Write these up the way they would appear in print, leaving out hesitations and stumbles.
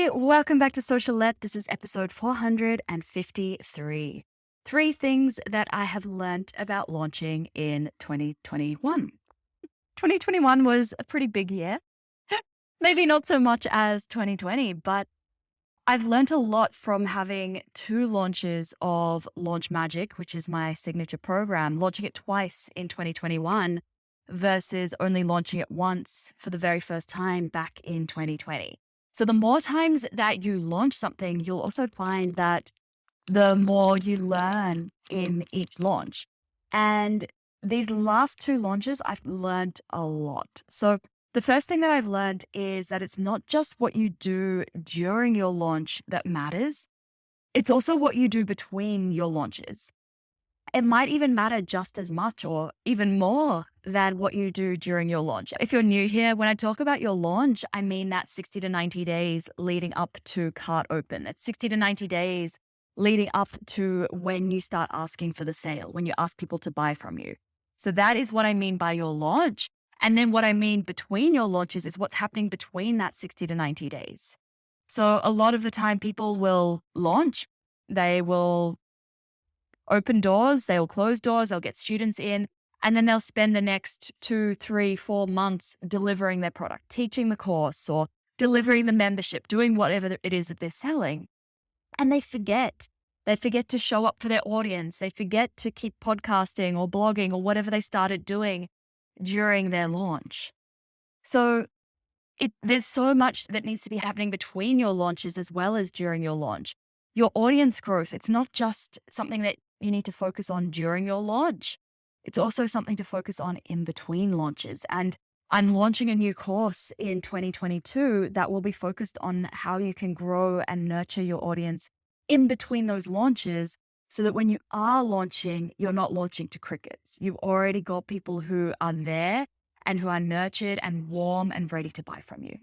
Hey, welcome back to Socialette. This is episode 453. Three things that I have learnt about launching in 2021. 2021 was a pretty big year. Maybe not so much as 2020, but I've learnt a lot from having two launches of Launch Magic, which is my signature program, launching it twice in 2021 versus only launching it once for the very first time back in 2020. So the more times that you launch something, you'll also find that the more you learn in each launch. And these last two launches, I've learned a lot. So the first thing that I've learned is that it's not just what you do during your launch that matters. It's also what you do between your launches. It might even matter just as much or even more than what you do during your launch. If you're new here, when I talk about your launch, I mean that 60 to 90 days leading up to cart open. It's 60 to 90 days leading up to when you start asking for the sale, when you ask people to buy from you. So that is what I mean by your launch. And then what I mean between your launches is what's happening between that 60 to 90 days. So a lot of the time people will launch, they will open doors, they'll close doors, they'll get students in, and then they'll spend the next 2, 3, 4 months delivering their product, teaching the course or delivering the membership, doing whatever it is that they're selling. And they forget. They forget to show up for their audience. They forget to keep podcasting or blogging or whatever they started doing during their launch. So there's so much that needs to be happening between your launches as well as during your launch. Your audience growth, it's not just something that you need to focus on during your launch. It's also something to focus on in between launches. And I'm launching a new course in 2022 that will be focused on how you can grow and nurture your audience in between those launches so that when you are launching, you're not launching to crickets. You've already got people who are there and who are nurtured and warm and ready to buy from you.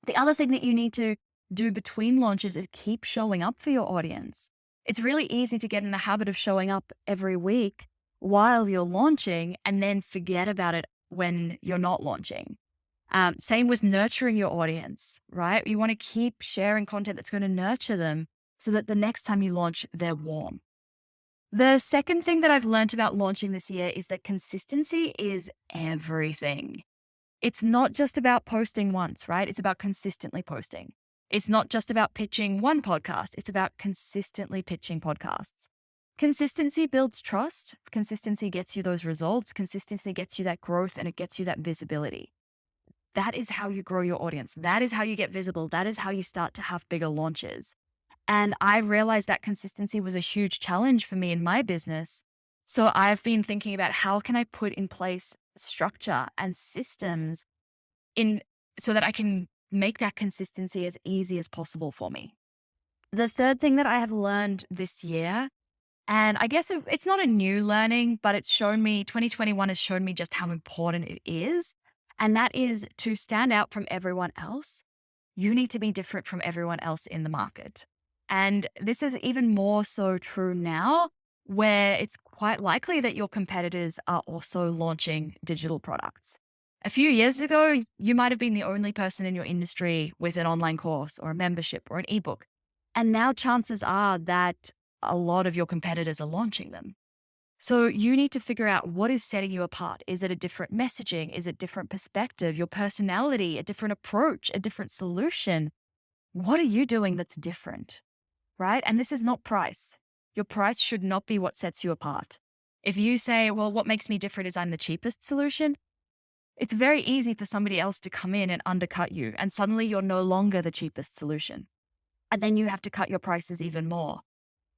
The other thing that you need to do between launches is keep showing up for your audience. It's really easy to get in the habit of showing up every week while you're launching and then forget about it when you're not launching. Same with nurturing your audience, right? You want to keep sharing content that's going to nurture them so that the next time you launch, they're warm. The second thing that I've learned about launching this year is that consistency is everything. It's not just about posting once, right? It's about consistently posting. It's not just about pitching one podcast. It's about consistently pitching podcasts. Consistency builds trust. Consistency gets you those results. Consistency gets you that growth and it gets you that visibility. That is how you grow your audience. That is how you get visible. That is how you start to have bigger launches. And I realized that consistency was a huge challenge for me in my business. So I've been thinking about how can I put in place structure and systems in so that I can make that consistency as easy as possible for me. The third thing that I have learned this year, and I guess it's not a new learning, but it's shown me, 2021 has shown me just how important it is. And that is to stand out from everyone else. You need to be different from everyone else in the market. And this is even more so true now, where it's quite likely that your competitors are also launching digital products. A few years ago, you might have been the only person in your industry with an online course or a membership or an ebook. And now chances are that a lot of your competitors are launching them. So you need to figure out what is setting you apart. Is it a different messaging? Is it different perspective, your personality, a different approach, a different solution? What are you doing that's different, right? And this is not price. Your price should not be what sets you apart. If you say, well, what makes me different is I'm the cheapest solution, it's very easy for somebody else to come in and undercut you. And suddenly you're no longer the cheapest solution. And then you have to cut your prices even more.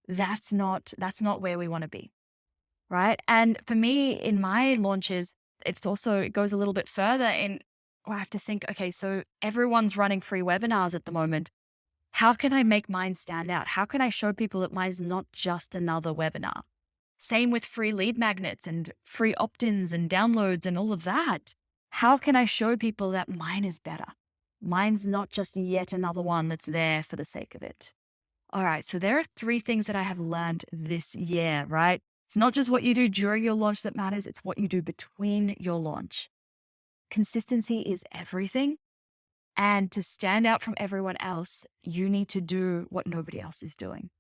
That's not where we want to be. Right. And for me in my launches, it goes a little bit further in I have to think, okay, so everyone's running free webinars at the moment. How can I make mine stand out? How can I show people that mine's not just another webinar? Same with free lead magnets and free opt-ins and downloads and all of that. How can I show people that mine is better? Mine's not just yet another one that's there for the sake of it. All right. So there are three things that I have learned this year, right? It's not just what you do during your launch that matters. It's what you do between your launch. Consistency is everything. And to stand out from everyone else, you need to do what nobody else is doing.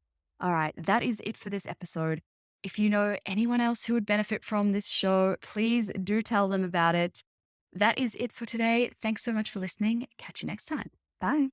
All right, that is it for this episode. If you know anyone else who would benefit from this show, please do tell them about it. That is it for today. Thanks so much for listening. Catch you next time. Bye.